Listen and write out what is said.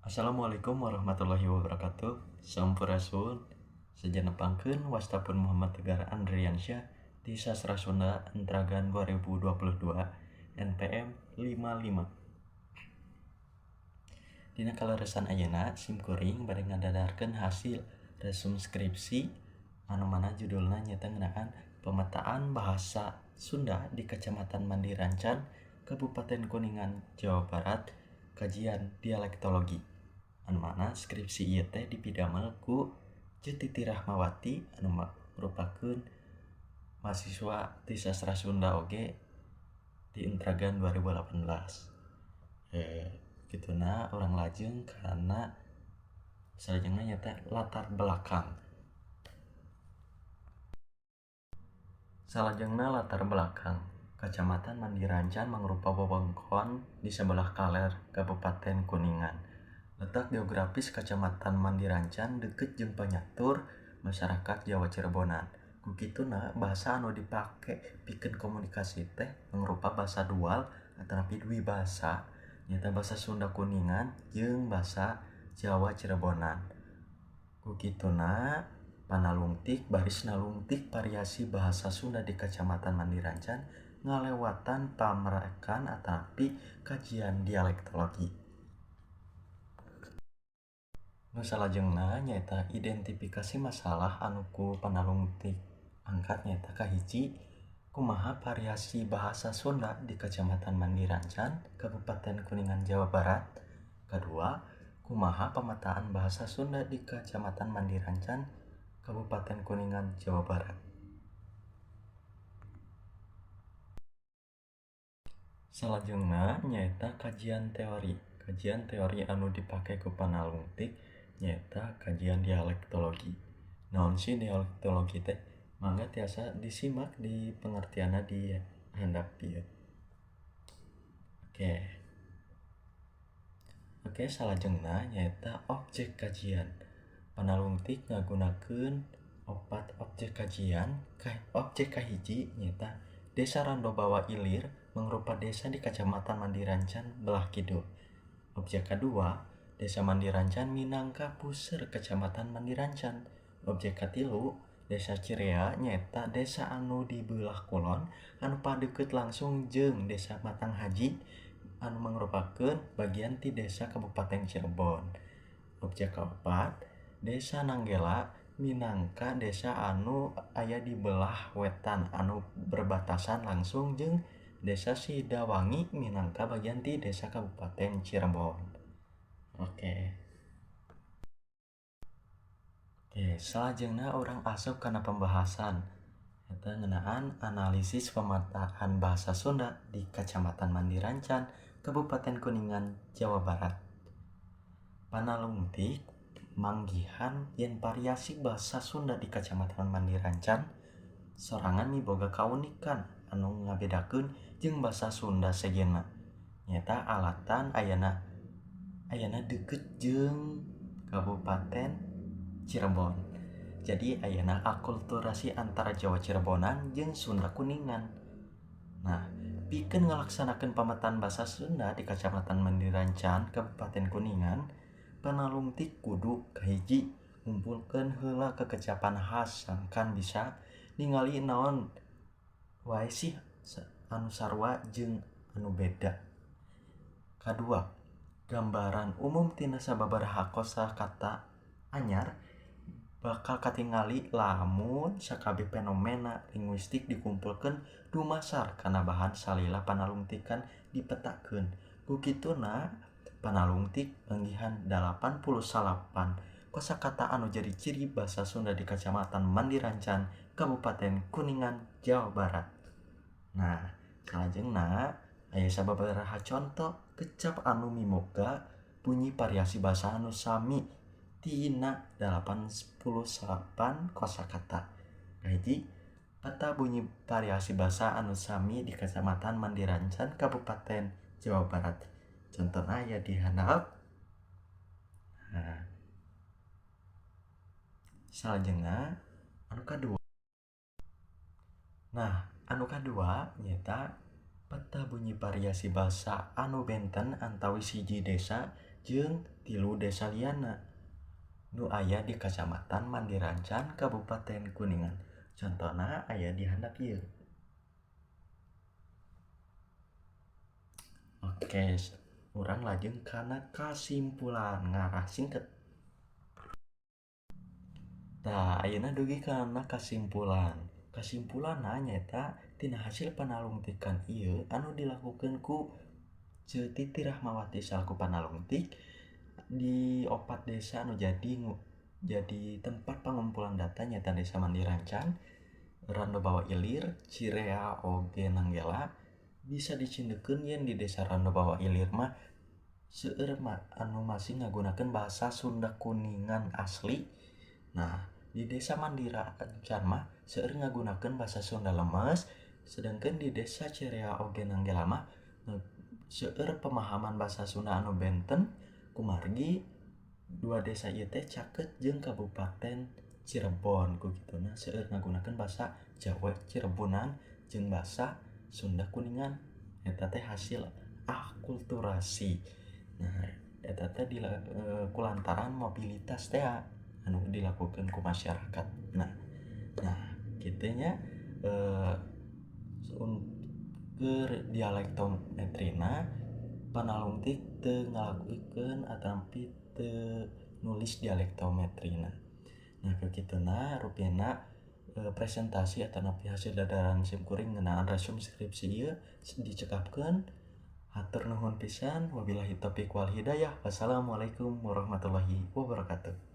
Assalamualaikum warahmatullahi wabarakatuh. Sampurasun. Sejenepangkeun wastapun Muhammad Tegar Andriansyah di Sastra Sunda Entragan 2022 NPM 55. Dina kaleresan ayeuna simkuring bade ngadadarkeun hasil resum skripsi anu mana judulna nyaeta ngeunaan pemetaan bahasa Sunda di Kecamatan Mandirancan, Kabupaten Kuningan, Jawa Barat, kajian dialektologi. Anu mana skripsi ieu teh dipidamel ku Titi Rahmawati anu merupakeun mahasiswa di sastra Sunda oge di Intragan 2018. Kituna orang lajeng karena salajengna nyata latar belakang. Salajengna latar belakang. Kecamatan Mandirancan mangrupa wewengkon di sebelah kaler Kabupaten Kuningan. Letak geografis Kecamatan Mandirancan deukeut jeung panyatur masyarakat Jawa Cirebonan. Ku kituna bahasa anu dipake pikeun komunikasi teh mangrupa basa dual atanapi dwi basa, nyaeta basa Sunda Kuningan jeung basa Jawa Cirebonan. Ku kituna panalungtik baris nalungtik variasi bahasa Sunda di Kecamatan Mandirancan ngalewatan pamerakan atapi kajian dialektologi. Nu salajengna nyaeta identifikasi masalah anu ku panalungtik angkat nyaeta kahiji, kumaha variasi bahasa Sunda di Kecamatan Mandirancan, Kabupaten Kuningan, Jawa Barat. Kedua, kumaha pemetaan bahasa Sunda di Kecamatan Mandirancan, Kabupaten Kuningan, Jawa Barat. Salajengna nyaeta kajian teori. Kajian teori anu dipake ku panalungtik nyaeta kajian dialektologi. Naon sih dialektologi teh? Mangga tiasa disimak di pengertianna di handap ieu. Oke, salajengna nyaeta objek kajian. Panalungtik ngagunakeun 4 objek kajian. Objek kahiji nyaeta Desa Randobawa Ilir mangrupa desa di Kecamatan Mandirancan belah kidul. Objek kedua, Desa Mandirancan minangka puseur Kecamatan Mandirancan. Objek katilu, Desa Cirea nyaeta desa anu di beulah kulon anu padeukeut langsung jeung Desa Matang Haji anu mangrupakeun bagian ti desa Kabupaten Cirebon. Objek kaopat, Desa Nanggela minangka desa anu aya di belah wetan anu berbatasan langsung jeung Desa Sidawangi minangka bagian ti desa Kabupaten Cirebon. Oke, salajengna urang asup kana pembahasan eta ngeunaan analisis pemetaan bahasa Sunda di Kecamatan Mandirancan, Kabupaten Kuningan, Jawa Barat. Panalungtik manggihan yen variasi bahasa Sunda di Kecamatan Mandirancan sorangan miboga kaunikan anu ngabedakeun jeung basa Sunda sejenna. Nyata alatan ayana deukeut jeung Kabupaten Cirebon. Jadi ayana akulturasi antara Jawa Cirebonan jeung Sunda Kuningan. Nah, pikeun ngalaksanakeun pemetaan bahasa Sunda di Kecamatan Mandirancan, Kabupaten Kuningan, panalungtik kudu kahiji ngumpulkeun heula kekecapan khas sangkan bisa ningali naon wae sih anu sarua jeung anu beda. Kadua, gambaran umum tina sababaraha kosakata anyar bakal katingali lamun sakabeh fenomena linguistik dikumpulkeun dumasar kana bahan salila panalungtikan dipetakeun. Ku kituna panalungtik manggihan 88 kosakata anu jadi ciri basa Sunda di Kecamatan Mandirancan, Kabupaten Kuningan, Jawa Barat. Nah, salajengna aya sababaraha contoh kecap anu mimoga bunyi variasi basa anu sami tina 88 kosakata. Kahiji, peta bunyi variasi basa anu sami di Kecamatan Mandirancan, Kabupaten Jawa Barat. Contohna aya di handap. Salajengna anu kadua nyata peta bunyi variasi basa anu benten antawis hiji desa jeung 3 desa liana nu aya di Kacamatan Mandirancan, Kabupaten Kuningan. Contohna aya di handap ieu. Oke, urang lajeng kana kasimpulan ngarah singket. Tah, ayeuna dugi kana kasimpulan. Kasimpulanna nyaeta tina hasil panalungtikan ieu anu dilakukeun ku Ceu Titi Rahmawati selaku panalungtik di 4 desa anu jadi tempat pengumpulan data nyaeta Desa Mandirancan, Rando Bawah Ilir, Cirea oge Nanggela. Bisa dicindekeun yen di Desa Rando Bawah Ilir mah seueur anu masih ngagunakeun bahasa Sunda Kuningan asli. Nah, di Desa Mandirancan mah seueur ngagunakeun bahasa Sunda lemes, sedangkan di Desa Cirea oge Nanggela mah seueur pemahaman bahasa Sunda anu benten kumargi 2 desa ieu teh caket jeung Kabupaten Cirebon ku kituna seueur ngagunakeun bahasa Jawa Cirebonan jeung bahasa Sunda Kuningan. Eta teh hasil akulturasi. Nah, eta teh kulantaran mobilitas teh anu dilakukeun ku masyarakat. Nah kitu nya keur dialektometrina panalungtik teu ngalakukeun ataupun teu nulis dialektometrina. Nah kakituna rupina presentasi atau hasil dadaran simkuring ngeunaan resume skripsi ieu dicekapkeun. Hatur nuhun pisan, wabillahi taufiq wal hidayah. Wassalamualaikum warahmatullahi wabarakatuh.